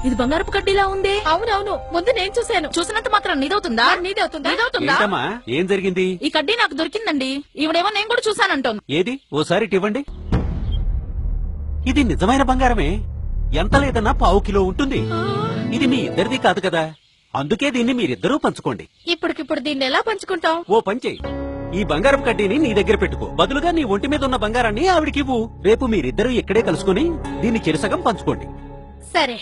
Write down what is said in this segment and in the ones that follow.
ఇది బంగారపు కడ్డీలా ఉంది. అవునవును, ముందు నేను చూశాను. చూసినంత మాత్రం నీదవుతుందా? నీదవుతుందా? ఏంటమ్మా ఏం జరిగింది? ఈ కడ్డీ నాకు దొరికిందండి. ఈవిడేమో నేను కూడా చూశానంటోంది. ఏది ఓసారి ఇవ్వండి. ఇది నిజమైన బంగారమే. ఎంత లేదన్నా పావు కిలో ఉంటుంది. ఇది మీ ఇద్దరిది కాదు కదా, అందుకే దీన్ని మీరిద్దరూ పంచుకోండి. ఇప్పటికిప్పుడు దీన్ని ఎలా పంచుకుంటాం? ఓ పని చెయ్యి, ఈ బంగారపు కడ్డీని నీ దగ్గర పెట్టుకో. బదులుగా నీ ఒంటి మీద ఉన్న బంగారాన్ని ఆవిడికివ్వు. రేపు మీరిద్దరూ ఇక్కడే కలుసుకుని దీన్ని చెరసగం పంచుకోండి. సరే.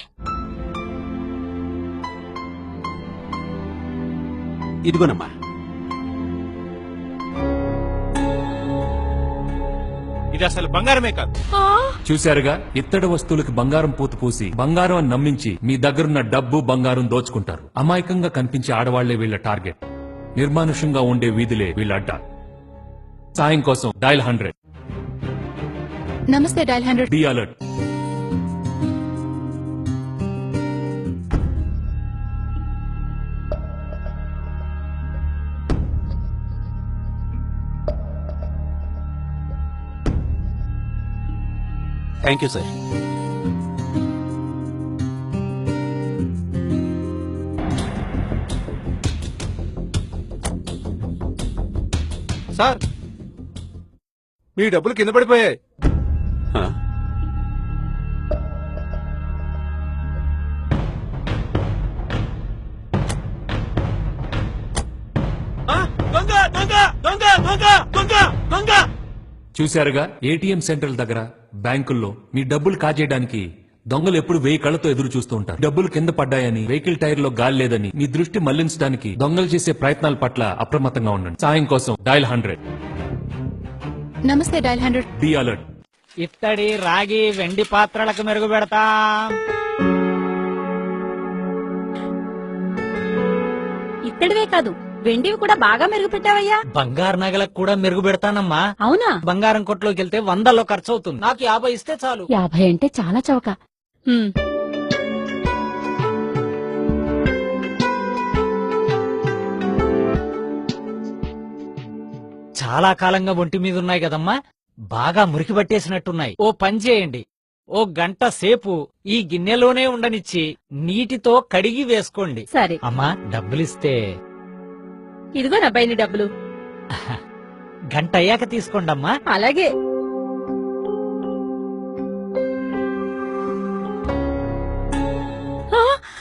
ఇదిగోనమ్మా. ఇది అసలు బంగారమే కాదు. చూశారుగా, ఇత్తడి వస్తువులకి బంగారం పూత పూసి బంగారం అని నమ్మించి మీ దగ్గరున్న డబ్బు బంగారం దోచుకుంటారు. అమాయకంగా కనిపించే ఆడవాళ్లే వీళ్ల టార్గెట్. నిర్మానుషంగా ఉండే వీధులే వీళ్ళ అడ్డా. సాయం కోసం డయల్ 100. నమస్తే dial 100. Be alert. Thank you sir. Sir, మీ డబ్బులు కింద పడిపోయాయి. హ? దొంగ దొంగ దొంగ దొంగ దొంగ దొంగ. చూశారుగా, ఏటీఎం సెంటర్ల దగ్గర, బ్యాంకుల్లో మీ డబ్బులు కాజేయడానికి దొంగలు ఎప్పుడు 1000 కళ్లతో ఎదురు చూస్తూ ఉంటారు. డబ్బులు కింద పడ్డాయని, వెహికల్ టైర్ లో గాలి లేదని మీ దృష్టి మళ్లించడానికి దొంగలు చేసే ప్రయత్నాల పట్ల అప్రమత్తంగా ఉండండి. సాయం కోసం డయల్ 100. నమస్తే డయల్ 100. Be alert. ఇత్తడి, రాగి, వెండి పాత్రలకు మెరుగు పెడతా. ఇత్తడివే కాదు, వెండివి కూడా బాగా మెరుగు పెట్టావయ్యా. బంగారు నగలకు కూడా మెరుగు పెడతానమ్మా. అవునా? బంగారం కొట్లోకి వెళ్తే 100లో ఖర్చు అవుతుంది. నాకు 50 ఇస్తే చాలు. 50 అంటే చాలా చవక. చాలా కాలంగా ఒంటి మీద ఉన్నాయి కదమ్మా, బాగా మురికి పట్టేసినట్టున్నాయి. ఓ పని చేయండి, ఓ గంట సేపు ఈ గిన్నెలోనే ఉండనిచ్చి నీటితో కడిగి వేసుకోండి. సరే. అమ్మా, డబ్బులిస్తే. ఇదిగో నా బయని డబ్బులు. గంట అయ్యాక తీసుకోండమ్మా. అలాగే.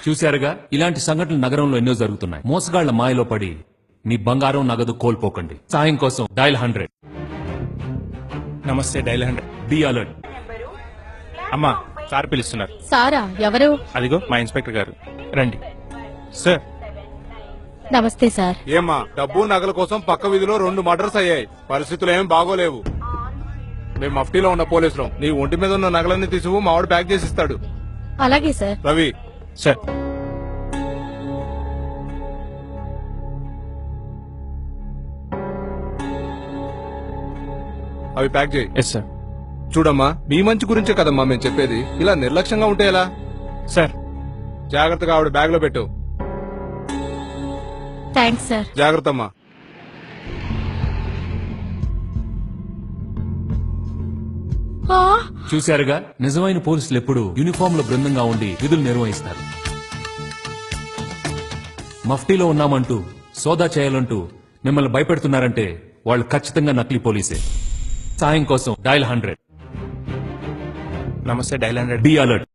చూశారుగా, ఇలాంటి సంఘటనలు నగరంలో ఎన్నో జరుగుతున్నాయి. మోసగాళ్ల మాయలో పడి మీ బంగారం, నగదు కోల్పోకండి. సాయం కోసం డయల్ 100. నమస్తే డైల్ 100. Be alert. అమ్మా, సార్ పిలుస్తున్నారు. సారా? ఎవరు? అదిగో మా ఇన్స్పెక్టర్ గారు, రండి. సార్. నమస్తే సార్. ఏమ్మా, డబ్బు నగల కోసం పక్క వీధిలో 2 మర్డర్స్ అయ్యాయి. పరిస్థితులు ఏం బాగోలేవు. మేము మఫ్టీలో ఉన్న పోలీసులు. నీ ఒంటి మీద ఉన్న నగలన్నీ తీసుకు మావాడు ప్యాక్ చేసి ఇస్తాడు. అలాగే సార్. రవి. సార్. అవి ప్యాక్ చేయి. Yes sir. చూడమ్మా, మీ మంచి గురించే కదమ్మా మేము చెప్పేది. ఇలా నిర్లక్ష్యంగా ఉంటే ఎలా? సార్. జాగ్రత్తగా ఆవిడ బ్యాగ్ లో పెట్టు. Thanks sir. జాగ్రత్త అమ్మా. చూశారుగా, నిజమైన పోలీసులు ఎప్పుడు యూనిఫామ్ లో బృందంగా ఉండి విధులు నిర్వహిస్తారు. మఫ్టీలో ఉన్నామంటూ, సోదా చేయాలంటూ మిమ్మల్ని భయపెడుతున్నారంటే వాళ్ళు ఖచ్చితంగా నకిలీ పోలీసే. సాయం కోసం డయల్ 100. నమస్తే డైల్ 100. Be alert.